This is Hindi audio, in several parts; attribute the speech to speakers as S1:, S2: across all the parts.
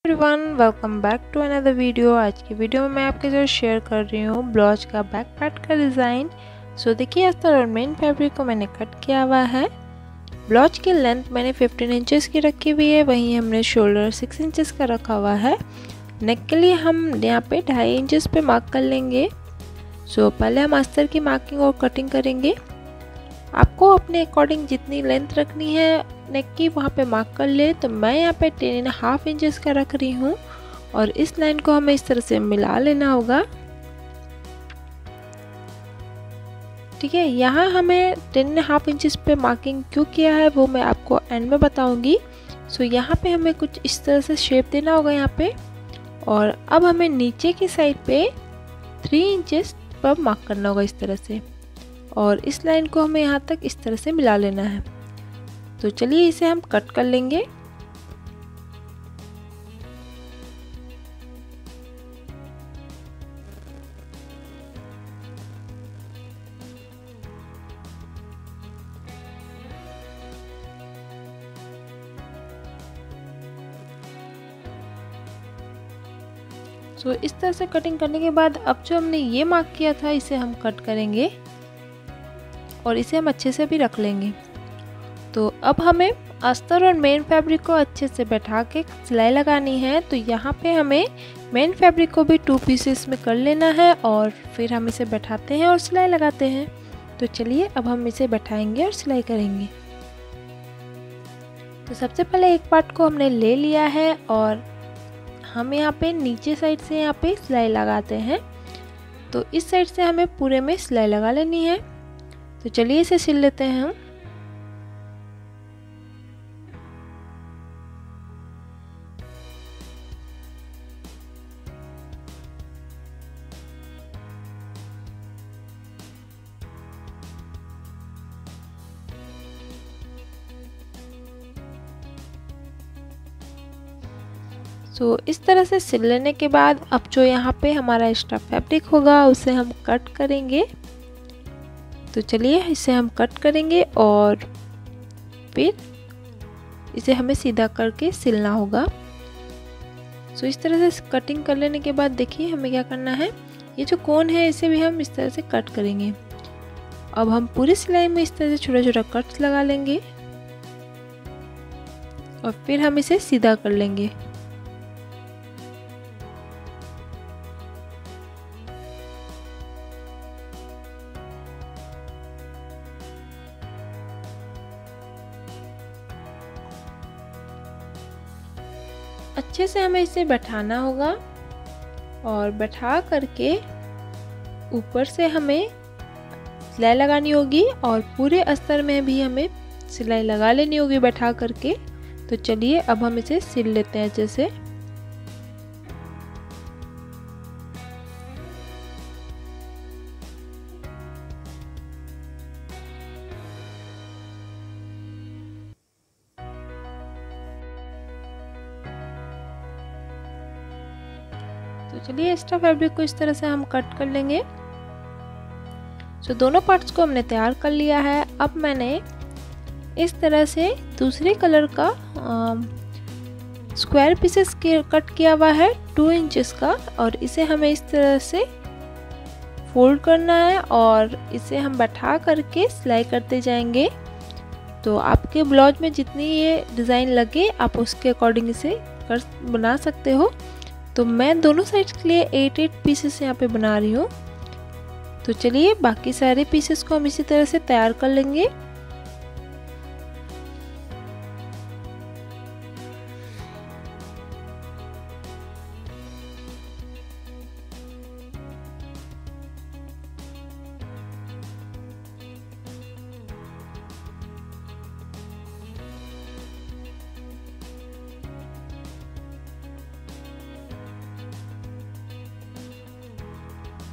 S1: Everyone, welcome back to another video. आज की वीडियो में मैं आपके साथ शेयर कर रही हूँ ब्लाउज का बैक पार्ट का डिज़ाइन। सो देखिए, इस तरह मेन फैब्रिक को मैंने कट किया हुआ है। ब्लाउज की लेंथ मैंने 15 इंचेस की रखी हुई है, वहीं हमने शोल्डर 6 इंचेस का रखा हुआ है। नेक के लिए हम यहाँ पे 2.5 इंचेस पे मार्क कर लेंगे। सो पहले हम अस्तर की मार्किंग और कटिंग करेंगे। आपको अपने अकॉर्डिंग जितनी लेंथ रखनी है नेक की वहाँ पे मार्क कर ले। तो मैं यहाँ पे 10.5 इंचेस का रख रही हूँ और इस लाइन को हमें इस तरह से मिला लेना होगा। ठीक है, यहाँ हमें 10.5 इंचेस पे मार्किंग क्यों किया है वो मैं आपको एंड में बताऊंगी। सो यहाँ पे हमें कुछ इस तरह से शेप देना होगा यहाँ पे। और अब हमें नीचे की साइड पे 3 इंचेस पर मार्क करना होगा इस तरह से, और इस लाइन को हमें यहाँ तक इस तरह से मिला लेना है। तो चलिए इसे हम कट कर लेंगे। सो इस तरह से कटिंग करने के बाद अब जो हमने ये मार्क किया था इसे हम कट करेंगे और इसे हम अच्छे से भी रख लेंगे। तो अब हमें अस्तर और मेन फैब्रिक को अच्छे से बैठा के सिलाई लगानी है। तो यहाँ पे हमें मेन फैब्रिक को भी 2 पीसेस में कर लेना है और फिर हम इसे बैठाते हैं और सिलाई लगाते हैं। तो चलिए अब हम इसे बैठाएंगे और सिलाई करेंगे। तो सबसे पहले एक पार्ट को हमने ले लिया है और हम यहाँ पे नीचे साइड से यहाँ पे सिलाई लगाते हैं। तो इस साइड से हमें पूरे में सिलाई लगा लेनी है। तो चलिए इसे सिल लेते हैं हम। सो इस तरह से सिल लेने के बाद अब जो यहाँ पे हमारा एक्स्ट्रा फैब्रिक होगा उसे हम कट करेंगे। तो चलिए इसे हम कट करेंगे और फिर इसे हमें सीधा करके सिलना होगा। सो इस तरह से कटिंग कर लेने के बाद देखिए हमें क्या करना है, ये जो कोन है इसे भी हम इस तरह से कट करेंगे। अब हम पूरी सिलाई में इस तरह से छोटा छोटा कट्स लगा लेंगे और फिर हम इसे सीधा कर लेंगे। अच्छे से हमें इसे बैठाना होगा और बैठा करके ऊपर से हमें सिलाई लगानी होगी और पूरे अस्तर में भी हमें सिलाई लगा लेनी होगी बैठा करके। तो चलिए अब हम इसे सिल लेते हैं अच्छे से। तो चलिए एक्स्ट्रा फैब्रिक को इस तरह से हम कट कर लेंगे। सो दोनों पार्ट्स को हमने तैयार कर लिया है। अब मैंने इस तरह से दूसरे कलर का स्क्वायर पीसेस कट किया हुआ है 2 इंचेस का, और इसे हमें इस तरह से फोल्ड करना है और इसे हम बैठा करके सिलाई करते जाएंगे। तो आपके ब्लाउज में जितनी ये डिज़ाइन लगे आप उसके अकॉर्डिंग इसे बना सकते हो। तो मैं दोनों साइड के लिए 8 पीसेस यहाँ पे बना रही हूँ। तो चलिए बाकी सारे पीसेस को हम इसी तरह से तैयार कर लेंगे।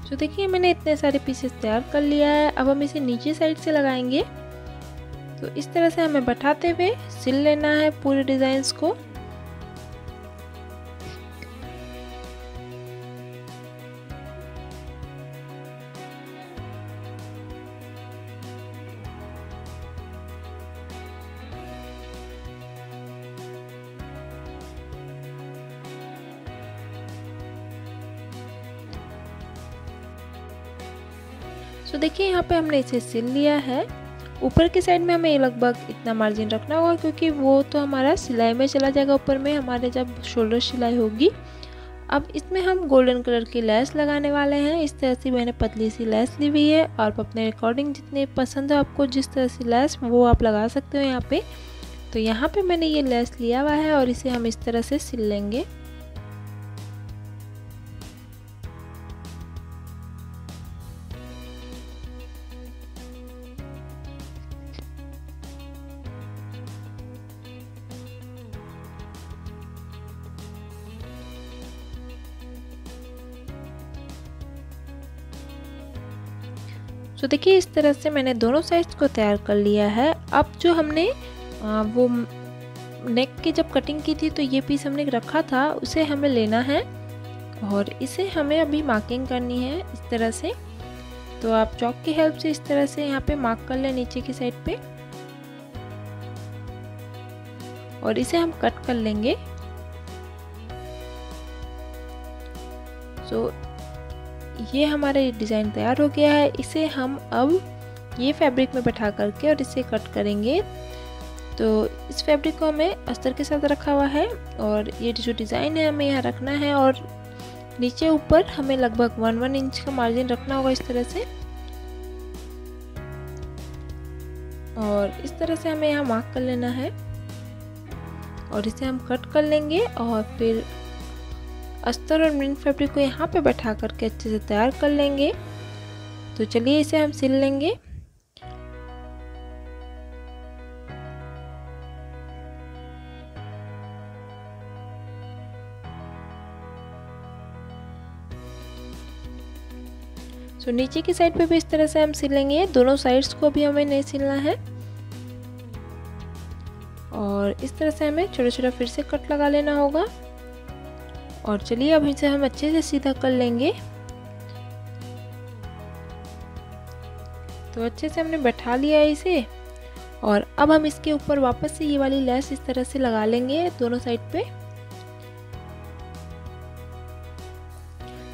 S1: तो देखिए मैंने इतने सारे पीसेस तैयार कर लिया है। अब हम इसे नीचे साइड से लगाएंगे। तो इस तरह से हमें बैठाते हुए सिल लेना है पूरे डिजाइन्स को। सो देखिए यहाँ पे हमने इसे सिल लिया है। ऊपर की साइड में हमें लगभग इतना मार्जिन रखना होगा, क्योंकि वो तो हमारा सिलाई में चला जाएगा ऊपर में हमारे जब शोल्डर सिलाई होगी। अब इसमें हम गोल्डन कलर की लेस लगाने वाले हैं। इस तरह से मैंने पतली सी लेस ली हुई है, और अपने अकॉर्डिंग जितने पसंद है आपको जिस तरह से लेस वो आप लगा सकते हो यहाँ पे। तो यहाँ पे मैंने ये लेस लिया हुआ है और इसे हम इस तरह से सिल लेंगे। तो देखिए इस तरह से मैंने दोनों साइड्स को तैयार कर लिया है। अब जो हमने वो नेक की जब कटिंग की थी तो ये पीस हमने रखा था, उसे हमें लेना है और इसे हमें अभी मार्किंग करनी है इस तरह से। तो आप चॉक की हेल्प से इस तरह से यहाँ पे मार्क कर लें नीचे की साइड पे, और इसे हम कट कर लेंगे। सो ये हमारा डिज़ाइन तैयार हो गया है। इसे हम अब ये फैब्रिक में बैठा करके और इसे कट करेंगे। तो इस फैब्रिक को हमें अस्तर के साथ रखा हुआ है, और ये जो डिज़ाइन है हमें यहाँ रखना है, और नीचे ऊपर हमें लगभग 1 इंच का मार्जिन रखना होगा इस तरह से। और इस तरह से हमें यहाँ मार्क कर लेना है, और इसे हम कट कर लेंगे और फिर अस्तर और मेन फैब्रिक को यहाँ पे बैठा करके अच्छे से तैयार कर लेंगे। तो चलिए इसे हम सिल लेंगे। तो नीचे की साइड पे भी इस तरह से हम सिल लेंगे। दोनों साइड्स को भी हमें नहीं सिलना है, और इस तरह से हमें छोटा छोटा फिर से कट लगा लेना होगा। और चलिए अब इसे हम अच्छे से सीधा कर लेंगे। तो अच्छे से हमने बैठा लिया है इसे, और अब हम इसके ऊपर वापस से ये वाली लेस इस तरह से लगा लेंगे दोनों साइड पे।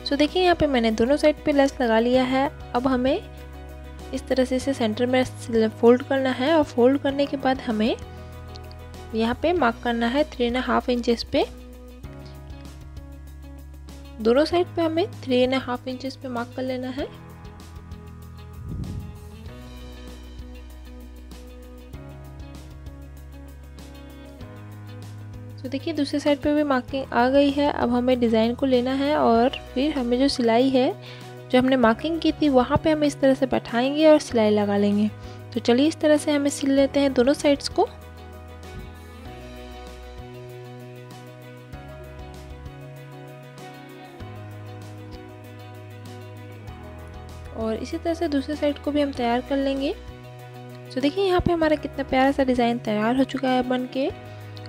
S1: तो देखिए यहाँ पे मैंने दोनों साइड पे लेस लगा लिया है। अब हमें इस तरह से इसे सेंटर में फोल्ड करना है, और फोल्ड करने के बाद हमें यहाँ पे मार्क करना है 3.5 इंचेस पे। दोनों साइड पे हमें 3.5 इंचेस पे मार्क कर लेना है। तो देखिए दूसरी साइड पे भी मार्किंग आ गई है। अब हमें डिज़ाइन को लेना है, और फिर हमें जो सिलाई है जो हमने मार्किंग की थी वहाँ पे हमें इस तरह से बैठाएंगे और सिलाई लगा लेंगे। तो चलिए इस तरह से हमें सिल लेते हैं दोनों साइड्स को। और इसी तरह से दूसरे साइड को भी हम तैयार कर लेंगे। तो देखिए यहाँ पे हमारा कितना प्यारा सा डिज़ाइन तैयार हो चुका है बन के।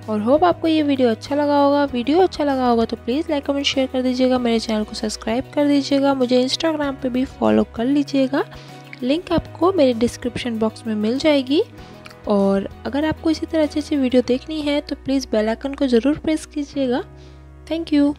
S1: और होप आपको ये वीडियो अच्छा लगा होगा। वीडियो अच्छा लगा होगा तो प्लीज़ लाइक कमेंट शेयर कर दीजिएगा। मेरे चैनल को सब्सक्राइब कर दीजिएगा। मुझे इंस्टाग्राम पे भी फॉलो कर लीजिएगा, लिंक आपको मेरे डिस्क्रिप्शन बॉक्स में मिल जाएगी। और अगर आपको इसी तरह अच्छी वीडियो देखनी है तो प्लीज़ बेल आइकन को ज़रूर प्रेस कीजिएगा। Thank you.